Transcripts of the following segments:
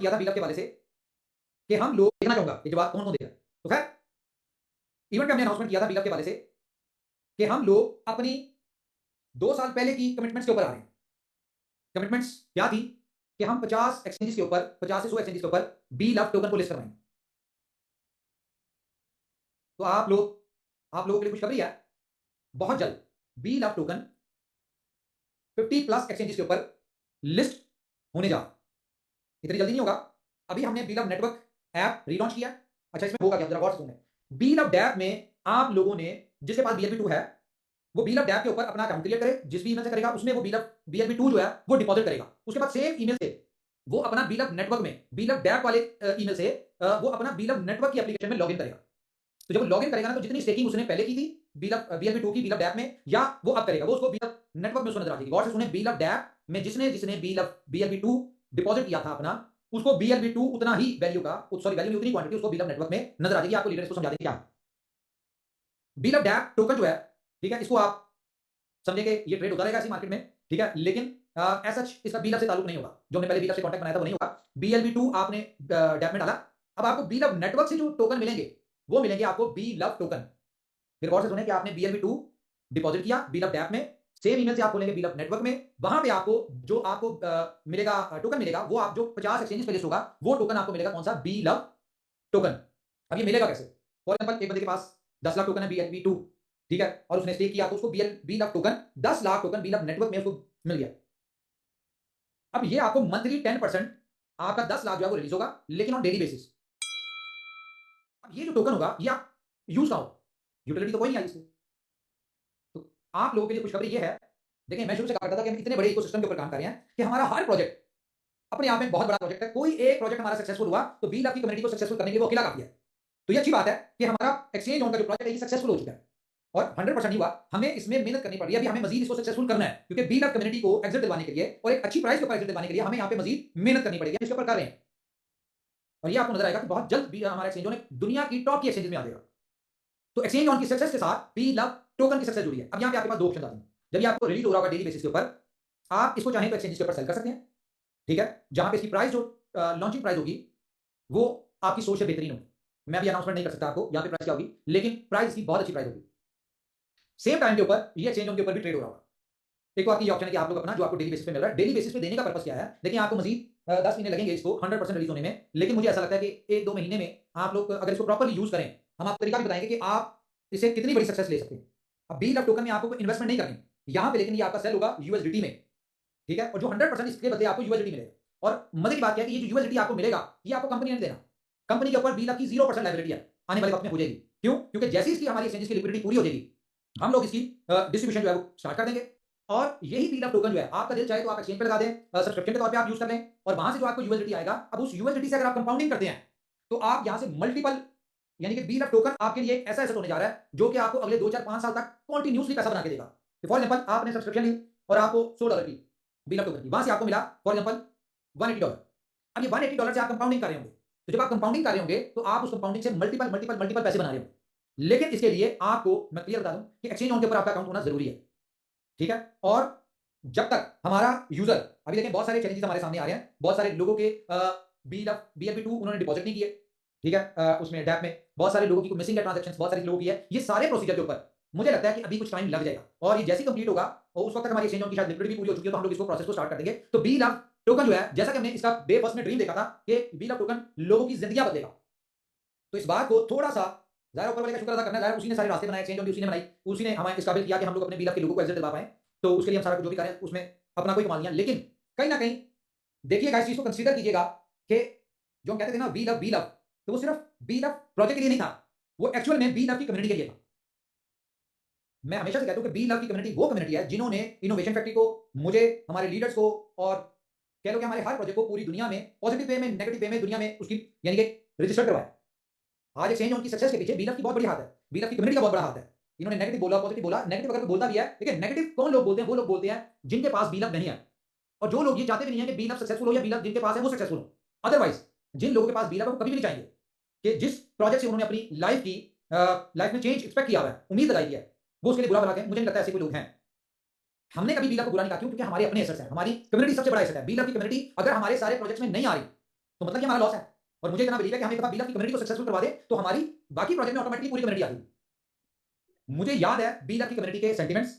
Announcement किया था बीलअप के वाले से कि हम लोग देखना चाहूंगा ये जवाब कौन कौन देगा। तो खैर इवेंट में हमने अनाउंसमेंट किया था बीलअप के वाले से कि हम लोग अपनी 2 साल पहले की कमिटमेंट्स के ऊपर आ रहे हैं। कमिटमेंट्स क्या थी कि हम 50 एक्सचेंजेस के ऊपर 50 से 100 एक्सचेंजेस के ऊपर बीलअप टोकन को लिस्ट करवाएंगे। तो आप लोगों के लिए खुशखबरी है, बहुत जल्द बीलअप टोकन 50 प्लस एक्सचेंजेस के ऊपर लिस्ट होने जा रहा है। इतनी जल्दी नहीं होगा। अभी हमने बीलअप नेटवर्क ऐप रीलॉन्च किया। अच्छा इसमें होगा क्या, जरा गौर से सुनें। बीलअप डैप में आप लोगों ने, जिसके पास BLB2 है, वो बीलअप डैप के ऊपर अपना अकाउंट क्रिएट करे, जिस भी ईमेल से करेगा उसमें वो BLB2 जो है वो डिपॉजिट करेगा। उसके बाद सेम ईमेल से वो अपना बीलअप नेटवर्क में बीलअप डैप वाले ईमेल से वो अपना बीलअप नेटवर्क की एप्लीकेशन में लॉगिन करेगा। तो जब वो लॉगिन करेगा ना, तो जितनी स्टेकिंग उसने पहले की थी BLB2 की बीलअप डैप में, या वो अब करेगा, वो उसको बीलअप नेटवर्क में उसको नजर आ जाएगी। गौर से सुने, बीलअप डैप में जिसने जिसने BLB2 डिपॉजिट किया था अपना, उसको BLB2 उतना ही वैल्यू का, सॉरी वैल्यू में उतनी क्वांटिटी उसको बीलअप नेटवर्क में नजर आ जाएगी। आपको लीडर इसको समझा देंगे क्या बीलअप डैप टोकन जो है, ठीक है, इसको आप समझे कि ये ट्रेड होता रहेगा ऐसी मार्केट में, ठीक है, लेकिन ऐसा इसका बीलअप से ताल्लुक नहीं होगा। जो हमने पहले बीलअप से कॉन्टैक्ट बनाया था वो नहीं होगा। BLB2 आपने डैप में डाला, अब आपको बीलअप नेटवर्क से जो टोकन मिलेंगे वो मिलेंगे आपको बीलअप टोकन। फिर गौर से सुने कि आपने BLB2 डिपॉजिट किया बीलअप डैप में, सेम ईमेल से आप खोलेंगे बीलअप नेटवर्क में, वहां पे आपको जो आपको मिलेगा टोकन मिलेगा, वो आप जो 50 एक्सचेंजेस पे लिस्ट होगा वो टोकन आपको मिलेगा। कौन सा? बीलअप टोकन। अब ये मिलेगा कैसे? फॉर एग्जांपल एक बंदे के पास 10 लाख टोकन है BLB2, ठीक है, और उसने स्टेक किया, तो उसको बीलअप टोकन 10 लाख टोकन बीलअप नेटवर्क में उसको मिल गया। अब ये आपको मंथली 10% आपका 10 लाख जो है वो रिलीज होगा, लेकिन ऑन डेली बेसिस। अब ये जो टोकन होगा ये आप यूज कहाँ होगा? यूटिलिटी तो कोई नहीं आई इससे। तो आप लोगों के लिए खुशखबरी ये है, देखिए मैं शुरू से कहा करता था कि हम इतने बड़े इकोसिस्टम के ऊपर काम कर रहे हैं कि हमारा हर प्रोजेक्ट अपने आप में बहुत बड़ा प्रोजेक्ट है। कोई एक प्रोजेक्ट हमारा सक्सेसफुल हुआ तो बीलअप की कम्युनिटी को सक्सेसफुल करने के लिए वो अकेला काफी है। तो ये अच्छी बात है कि हमारा एक्सचेंज ऑन का जो प्रोजेक्ट है ये सक्सेसफुल हो चुका है, और 100% नहीं हुआ, हमें इसमें मेहनत करनी पड़ी है। अभी हमें मजीद इसको सक्सेसफुल करना है, क्योंकि बीलअप कम्युनिटी को एग्जिट दिलवाने के लिए और एक अच्छी प्राइस के ऊपर एग्जिट दिलवाने के लिए हमें यहाँ पे मजीद मेहनत करनी पड़ेगी, इसके ऊपर कर रहे हैं। और ये आपको नजर आएगा कि बहुत जल्द भी हमारा एक्सचेंज ऑन दुनिया की टॉप की एक्सचेंज में आ जाएगा। तो एक्सचेंज ऑन की सक्सेस के साथ बीलअप टोकन की सक्सेस जुड़ी है। अब यहाँ पे आपके पास दो ऑप्शन आते हैं। जब ये आपको रिलीज हो रहा होगा डेली बेसिस के ऊपर, आप इसको चाहें तो एक्सचेंज के ऊपर सेल कर सकते हैं, ठीक है, जहां पे इसकी प्राइस जो लॉन्चिंग प्राइस होगी वो आपकी सोच से बेहतरीन होगी। मैं अभी अनाउंसमेंट नहीं कर सकता आपको यहाँ पे प्राइस क्या होगी, लेकिन प्राइस इसकी बहुत अच्छी प्राइस होगी। सेम टाइम के ऊपर ये एक्सचेंज ऑन के ऊपर भी ट्रेड हो रहा होगा। एक तो आपकी ये ऑप्शन है कि आप लोग अपना जो आपको डेली बेसिस पे मिल रहा है, डेली बेसिस पे देने का पर्पस क्या है, देखिए आपको मजीद 10 महीने लगेंगे इसको 100% रिलीज होने में, लेकिन मुझे ऐसा लगता है कि 1-2 महीने में आप लोग अगर इसको प्रॉपर्ली यूज करें, हम आपको तरीका भी बताएंगे कि आप इसे कितनी बड़ी सक्सेस ले सकते हैं। अब बीलअप टोकन में आपको इन्वेस्टमेंट नहीं करनी यहाँ पे, लेकिन ये आपका सेल होगा USDT में, ठीक है, और जो 100% इसके बदले आपको USDT मिलेगा। और मजे की बात क्या है कि ये जो USDT आपको मिलेगा ये आपको कंपनी ने देना, कंपनी के ऊपर बीलअप की 0% लायबिलिटी है, आने वाले वक्त में हो जाएगी। क्यों? क्योंकि जैसे इसकी हमारी एक्सचेंज की लिक्विडिटी पूरी हो जाएगी, हम लोग इसकी डिस्ट्रीब्यूशन जो है वो स्टार्ट कर देंगे, और यही बीलअप टोकन जो है आपका दिल चाहे तो आप एक्सचेंज पे लगा दें, सब्सक्रिप्शन के तौर पे आप यूज कर लें, और वहां से जो आपको USDT आएगा, अब उस USDT से अगर आप कंपाउंडिंग करते हैं तो आप यहां से मल्टीपल, यानी कि बीलअप टोकन आपके लिए एक ऐसा एसेट होने जा रहा है जो कि आपको अगले 2-4-5 साल तक कंटिन्यूअसली पैसा बना के देगा। फॉर एग्जांपल आपने सब्सक्रिप्शन ली और आपको $100 की बीलअप टोकन की, वहां से आपको मिला फॉर एग्जांपल $180। अब ये $180 से आप कंपाउंडिंग कर रहे होंगे, तो जब आप कंपाउंडिंग कर रहे होंगे तो आप उस कंपाउंडिंग से मल्टीपल मल्टीपल मल्टीपल पैसे बना रहे होंगे। लेकिन इसके लिए आपको मैं क्लियर बता दूं कि एक्सचेंज ऑन के ऊपर आपका अकाउंट होना जरूरी है, ठीक है। और जब तक हमारा यूजर, अभी देखें बहुत सारे चैलेंजेस हमारे सामने आ रहे हैं, बहुत सारे लोगों के BLB2 उन्होंने डिपॉजिट नहीं किए, ठीक है, उसमें डैप में बहुत सारे लोगों की मिसिंग है ट्रांजैक्शंस, बहुत सारे लोगों की है। ये सारे प्रोसीजर के ऊपर मुझे लगता है कि अभी कुछ टाइम लग जाएगा, और ये जैसे कंप्लीट होगा और उस वक्त तक हमारी एक्सचेंज ऑन की शायद लिक्विडिटी पूरी हो चुकी है, तो हम लोग इसको प्रोसेस को स्टार्ट कर देंगे। तो बीलअप टोकन जो है, जैसा कि हमने इसका डे फर्स्ट में ड्रीम देखा था कि बीलअप टोकन लोगों की जिंदगी बदलेगा, तो इस बात को थोड़ा सा ज़ाहिर ऊपर वाले का शुक्र अदा करना है। ज़ाहिर उसी ने सारे रास्ते बनाए, एक्सचेंज ऑन उसी ने बनाई, उसी ने हमें इस काबिल किया कि हम लोग अपने बीलअप के लोगों को एग्जिट दिला पाएं। तो उसके लिए हम सारा जो भी करें उसमें अपना कोई कमाल नहीं है, लेकिन कहीं ना कहीं देखिएगा, इस चीज को कंसीडर कीजिएगा कि जो हम कहते थे ना बीलअप बीलअप, तो वो सिर्फ बीलअप प्रोजेक्ट के लिए नहीं था, वो एक्चुअल में बीलअप की कम्युनिटी के लिए था। मैं हमेशा से कहता हूं कि बीलअप की कम्युनिटी वो कम्युनिटी है जिन्होंने इनोवेशन फैक्ट्री को, मुझे, हमारे लीडर्स को, और कह लो कि हमारे हर प्रोजेक्ट को पूरी दुनिया में पॉजिटिव वे में, नेगेटिव वे में, दुनिया में उसकी यानी कि रजिस्टर करवाया। आज एक्सचेंज ऑन की सक्सेस के पीछे बीलअप की बहुत बड़ी हाथ है, बीलअप की कम्युनिटी का बहुत बड़ा हाथ है। इन्होंने नेगेटिव बोला, पॉजिटिव बोला, नेगेटिव अगर बोलता भी है, लेकिन नेगेटिव कौन लोग बोलते हैं? वो लोग बोलते हैं जिनके पास बीलअप नहीं है, और जो लोग ये चाहते भी नहीं है कि बीलअप सक्सेसफुल हो, या बीलअप जिनके पास है वो सक्सेसफुल हो। अदरवाइज जिन लोगों के पास बीलअप है वो कभी भी नहीं चाहेंगे कि जिस प्रोजेक्ट से उन्होंने अपनी लाइफ में चेंज एक्सपेक्ट किया हुआ है, उम्मीद लगाई है, वो उसके लिए बुरा भला कहें। मुझे नहीं लगता ऐसे कोई लोग हैं। हमने कभी बीलअप को बुरा नहीं कहा, क्योंकि हमारे अपने एसेट्स हैं, हमारी कम्युनिटी सबसे बड़ा एसेट है। बीलअप की कम्युनिटी अगर हमारे सारे प्रोजेक्ट्स में नहीं आ रही तो मतलब ये हमारा लॉस है। और मुझे इतना बिलीव है कि हम एक दफा बी लव की कम्युनिटी को सक्सेसफुल करवा दें तो हमारी बाकी प्रोजेक्ट में ऑटोमेटिकली पूरी कम्युनिटी आ जाएगी। मुझे याद है बी लव की कम्युनिटी के सेंटिमेंट्स,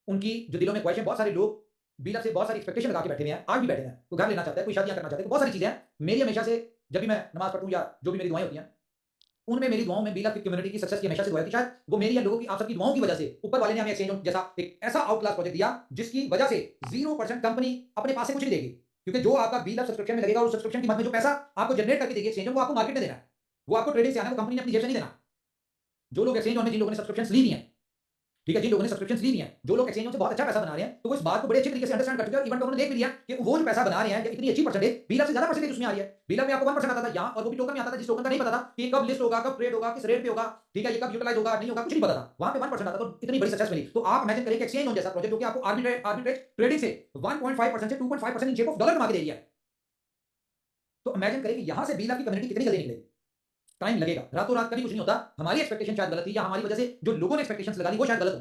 उनकी जो दिलों में ख्वाहिश है, बहुत सारे लोग बी लव से बहुत सारी एक्सपेक्टेशन लगा के बैठे हुए हैं, आज भी बैठे हैं। कोई घर लेना चाहता है, कोई शादियां करना चाहता है, बहुत सारी चीजें हैं। मेरी हमेशा से जब भी मैं नमाज पढ़ता हूं या जो भी मेरी दुआएं होती हैं, उनमें मेरी दुआओं में बी लव की कम्युनिटी की सक्सेस की हमेशा से दुआ है कि शायद वो मेरी या लोगों की आप सबकी दुआओं की वजह से ऊपर वाले ने हमें एक्सचेंज जैसा एक ऐसा आउट क्लास प्रोजेक्ट दिया जिसकी वजह से 0% कंपनी अपने पास से कुछ नहीं देगी। क्योंकि जो आपका बी लव सब्सक्रिप्शन में लगेगा, उस सब्सक्रिप्शन की मद में जो पैसा आपको जनरेट करके देगी एक्सचेंज, वो आपको मार्केट में देना है, वो आपको ट्रेडिंग से आना है, वो कंपनी ने अपनी जेब से नहीं देना। जो लोग एक्सचेंज में जिन लोगों ने सब्सक्रिप्शन ली नहीं है, ठीक है, जिन लोगों ने सब्सक्रिप्शन ली नहीं है, जो लोग एक्सचेंज से बहुत अच्छा पैसा बना रहे हैं, तो वो इस बात को बड़े अच्छे तरीके से अंडरस्टैंड कर चुके हैं। इवन तो उन्होंने देख भी लिया कि वो जो पैसा बना रहे हैं, इतनी अच्छी परसेंटेज बी लव से ज्यादा परसेंटेज उसमें आ रही है। बी लव में आपको 1% आता था यहाँ, और वो भी टोकन में आता था जिस टोकन का नहीं पता था कि कब लिस्ट होगा, कब ट्रेड होगा, किस रेट पे होगा, ठीक है, ये कब यूटिलाइज होगा, नहीं होगा, कुछ नहीं पता था। वहां पे 1% आता, तो इतनी बड़ी सक्सेस मिली। तो आप इमेजिन करिए कि एक्सचेंज जैसा प्रोजेक्ट जो कि आपको आर्बिट्रेज ट्रेडिंग से 1.5% से 2.5% इन शेप ऑफ डॉलर कमा के दे दिया है, तो इमेजिन करिए कि यहां से बी लव की कम्युनिटी कितनी जल्दी निकलेगी। टाइम लगेगा, रातों रात कभी कुछ नहीं होता। हमारी एक्सपेक्टेशन शायद गलत थी, या हमारी वजह से जो लोगों ने एक्सपेक्टेशंस लगा दी वो शायद गलत हो,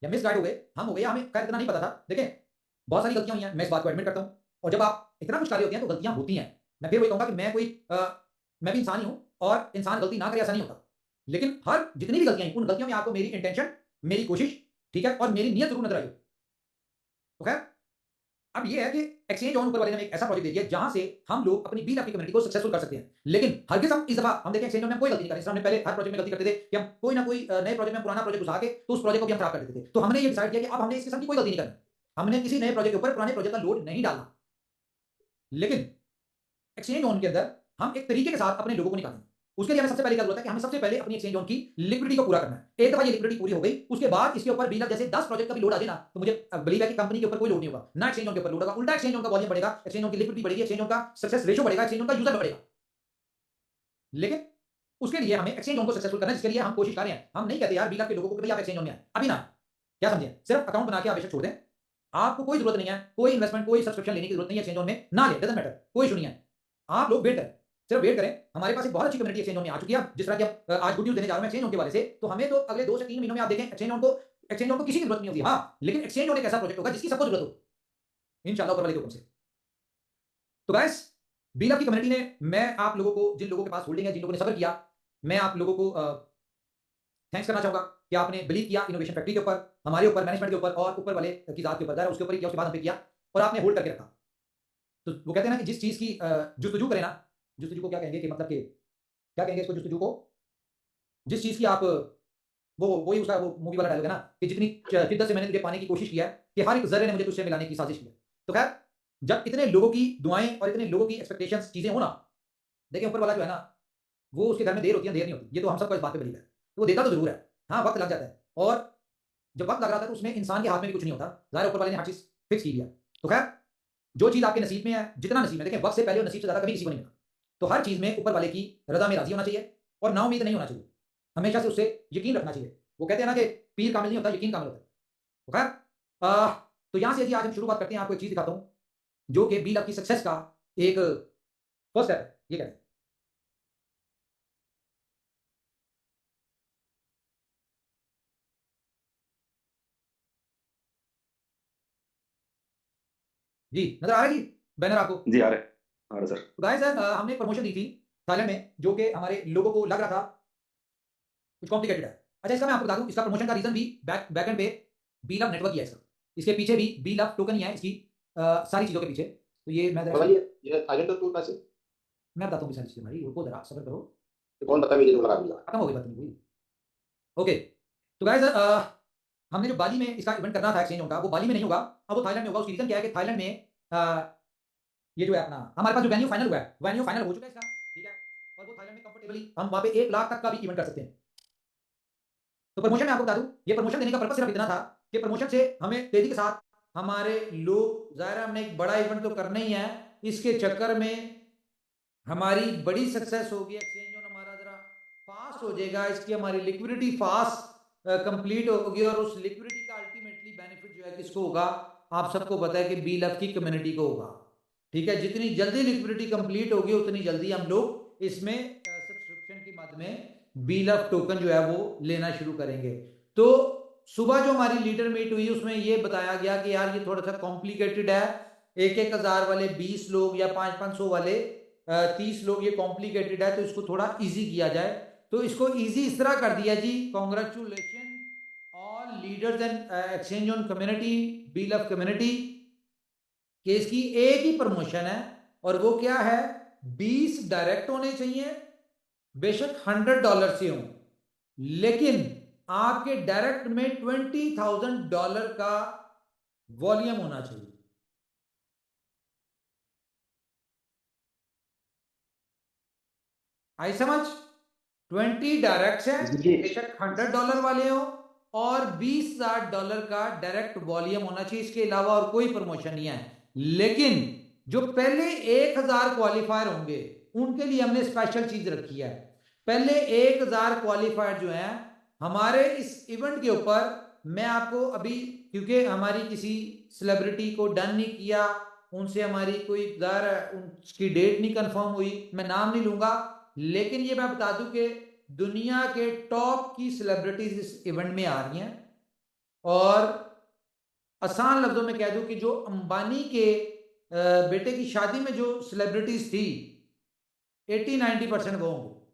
या मिस गाइड हो गए, हम हो गए, हमें खैर इतना नहीं पता था। देखें, बहुत सारी गलतियां हुई हैं, मैं इस बात को एडमिट करता हूं। और जब आप इतना कुछ कर रहे होते हैं तो गलतियां होती हैं। मैं फिर वही कहूंगा कि मैं भी इंसान ही हूं, और इंसान गलती ना करे ऐसा नहीं होता। लेकिन हर जितनी भी गलतियां, उन गलतियों में आपको मेरी इंटेंशन, मेरी कोशिश, ठीक है, और मेरी नीयत जरूर नजर आई। तो खैर, अब ये है कि एक्सचेंज ऑन ऊपर वाले ने एक ऐसा प्रोजेक्ट दे दिया जहां से हम लोग अपनी बी लव की कम्युनिटी को सक्सेसफुल कर सकते हैं। लेकिन हरगिज़ हम इस दफा हम देखें एक्सचेंज में हम कोई गलती नहीं कर रहे। हमने पहले हर प्रोजेक्ट में गलती करते थे कि हम कोई ना कोई नए प्रोजेक्ट में पुराना प्रोजेक्ट घुसा के तो उस प्रोजेक्ट को भी हम खराब कर देते थे। तो हमने ये डिसाइड किया कि अब हमने इस किस्म की कोई गलती नहीं करनी। हमने किसी नए प्रोजेक्ट के ऊपर पुराने प्रोजेक्ट का लोड नहीं डालना। लेकिन एक्सचेंज ऑन के अंदर हम एक तरीके के साथ अपने लोगों को निकालेंगे। उसके लिए हमें सबसे पहले क्या जरूरत है कि हमें सबसे पहले अपनी एक्सचेंज ऑन की लिक्विडिटी को पूरा करना है। एक दफा ये लिक्विडिटी पूरी हो गई, उसके बाद इसके ऊपर बी लव जैसे 10 प्रोजेक्ट का भी लोड आ जाए ना, तो मुझे बिलीव है कि कंपनी के ऊपर कोई लोड नहीं होगा, ना एक्सचेंज ऑन के ऊपर लोड होगा। उल्टा एक्सचेंज ऑन का वॉल्यूम बढ़ेगा, एक्सचेंज ऑन की लिक्विडिटी बढ़ेगी, एक्सचेंज ऑन का सक्सेस रेशियो बढ़ेगा, एक्सचेंज ऑन का यूजर बढ़ेगा। लेकिन उसके लिए हमें एक्सचेंज ऑन को सक्सेसफुल करना है, जिसके लिए हम कोशिश कर रहे हैं। हम नहीं कहते यार बी लव के लोगों को कि आप एक्सचेंज ऑन में आए, अभी ना, क्या समझे, सिर्फ अकाउंट बना के आप बेशक छोड़ दें। आपको कोई जरूरत नहीं है, कोई इन्वेस्टमेंट, कोई सब्सक्रिप्शन लेने की जरूरत नहीं है एक्सचेंज ऑन में, ना ले, डजंट मैटर, कोई इशू नहीं है। आप लोग वेट करें, सिर्फ वेट करें। हमारे पास एक बहुत अच्छी कम्युनिटी एक्सचेंज ऑन में आ चुकी है। जिस तरह की अब आज गुड न्यूज देने जा रहा हूं एक्सचेंज ऑन के वाले से, तो हमें तो अगले 2 से 3 महीनों में आप देखें एक्सचेंज ऑन को किसी की जरूरत नहीं होगी। हाँ, लेकिन एक्सचेंज ऑन एक ऐसा प्रोजेक्ट होगा जिसकी सबको जरूरत हो, इंशाल्लाह ऊपर वाले के हुक्म से। तो गाइस, बी लव की कम्युनिटी ने, मैं आप लोगों को, जिन लोगों के पास होल्डिंग है, जिन लोगों ने सब्र किया, मैं आप लोगों को थैंक्स करना चाहूंगा कि आपने बिलीव किया इनोवेशन फैक्ट्री के ऊपर, हमारे ऊपर, मैनेजमेंट के ऊपर, और ऊपर वाले की जात के ऊपर, उसके ऊपर किया, उसके बाद हम पे किया, और आपने होल्ड करके रखा। तो वो कहते हैं ना कि जिस चीज की जुस्तजू करें ना, जुस्तजू को क्या कहेंगे, कि मतलब कि क्या कहेंगे इसको, जुस्तजू को, जिस चीज की आप, वो वही उसका वो मूवी वाला डायलॉग है ना, कि जितनी शिद्दत से मैंने तुझे पाने की कोशिश किया है कि हर एक जर्रे ने मुझे तुझसे मिलाने की साजिश की है। तो खैर, जब इतने लोगों की दुआएं और इतने लोगों की एक्सपेक्टेशंस चीजें हो ना, देखिए ऊपर वाला जो है ना, वो उसके घर में देर होती है, देर नहीं होती, ये तो हम सबको इस बात पे बिलीव है। तो वो देता तो जरूर है, हाँ, वक्त लग जाता है, और जब वक्त लग रहा था तो उसमें इंसान के हाथ में भी कुछ नहीं होता, ज़ाहिर ऊपर वाले ने हर चीज फिक्स की दिया। तो खैर, जो चीज आपके नसीब में है, जितना नसीब में, देखें वक्त से पहले और नसीब से ज्यादा कभी किसी को नहीं मिलता। तो हर चीज में ऊपर वाले की रजा में राजी होना चाहिए, और नाउमीद नहीं होना चाहिए, हमेशा से उससे यकीन रखना चाहिए। वो कहते हैं ना कि पीर कामिल नहीं होता, यकीन कामिल होता है। तो खैर, तो यहां से यदि आज हम शुरुआत करते हैं, आपको एक चीज दिखाता हूं जो कि बी लव की सक्सेस का एक फर्स्ट स्टेप है। ये कहते हैं जी, नजर आ रहा है जी बैनर आपको? जी आ रहे सर। तो गाइस सर, हमने एक प्रमोशन दी थी थाईलैंड में, जो कि हमारे लोगों को लग रहा था कुछ कॉम्प्लिकेटेड है। अच्छा, इसका मैं आपको बता दूं, इसका प्रमोशन का रीजन भी बैकएंड पे बी लव नेटवर्क ही है इसका। इसके पीछे भी बी लव टोकन ही है इसकी, सारी चीजों के पीछे। तो ये मैं जरा बताइए, ये थाईलैंड का टूर पैसे मैं बताता हूँ सारी चीजें भाई, रुको जरा सब्र करो। तो कौन बता, मुझे तो लगा दूंगा। खत्म हो गई बात नहीं हुई। ओके, तो गाइस, हमने जो बाली में इसका इवेंट करना था एक्सचेंज का, वो बाली में नहीं होगा, अब वो थाईलैंड में होगा। उसकी रीजन क्या है कि थाईलैंड में ये जो है अपना, हमारे पास जो वेन्यू फाइनल हुआ है, वेन्यू फाइनल हो चुका है इसका, ठीक है, और वो थाईलैंड में कंफर्टेबली हम वहां पे 1 लाख तक का भी इवेंट कर सकते हैं। तो प्रमोशन में आपको बता दूं, ये प्रमोशन देने का पर्पस सिर्फ इतना था कि प्रमोशन से हमें तेजी के साथ हमारे लोग, जाहिर है हमने एक बड़ा इवेंट तो करना ही है, इसके चक्कर में हमारी बड़ी सक्सेस होगी, एक्सचेंज ऑन हमारा जरा फास्ट हो जाएगा, इसकी हमारी लिक्विडिटी फास्ट कंप्लीट होगी, और उस लिक्विडिटी का अल्टीमेटली बेनिफिट जो है किसको होगा, आप सबको पता है कि बी लव की कम्युनिटी को होगा। ठीक है, जितनी जल्दी लिक्विडिटी कंप्लीट होगी उतनी जल्दी हम लोग इसमें सब्सक्रिप्शन की मद में बी लव टोकन जो है वो लेना शुरू करेंगे। तो सुबह जो हमारी लीडर मीट हुई उसमें ये बताया गया कि यार ये थोड़ा सा कॉम्प्लिकेटेड है, 1-1 हजार वाले 20 लोग या 500-500 वाले 30 लोग, ये कॉम्प्लिकेटेड है तो इसको थोड़ा इजी किया जाए। तो इसको इजी इस तरह कर दिया जी, congratulation all leaders and exchange on community bill of community, कि इसकी एक ही प्रमोशन है और वो क्या है, 20 डायरेक्ट होने चाहिए, बेशक $100 से हो, लेकिन आपके डायरेक्ट में $20,000 का वॉल्यूम होना चाहिए। आई समझ? 20 डायरेक्ट है, बेशक $100 वाले हो, और $20,000 का डायरेक्ट वॉल्यूम होना चाहिए, इसके अलावा और कोई प्रमोशन नहीं है। लेकिन जो पहले 1000 क्वालिफायर होंगे उनके लिए हमने स्पेशल चीज रखी है। पहले 1000 क्वालिफायर जो है हमारे इस इवेंट के ऊपर, मैं आपको अभी, क्योंकि हमारी किसी सेलिब्रिटी को डन नहीं किया, उनसे हमारी कोई उसकी डेट नहीं कंफर्म हुई, मैं नाम नहीं लूंगा, लेकिन ये मैं बता दूं कि दुनिया के टॉप की सेलिब्रिटीज इस इवेंट में आ रही हैं। और आसान लफ्जों में कह दूं कि जो अंबानी के बेटे की शादी में जो सेलिब्रिटीज थी, 80-90% वो होंगे।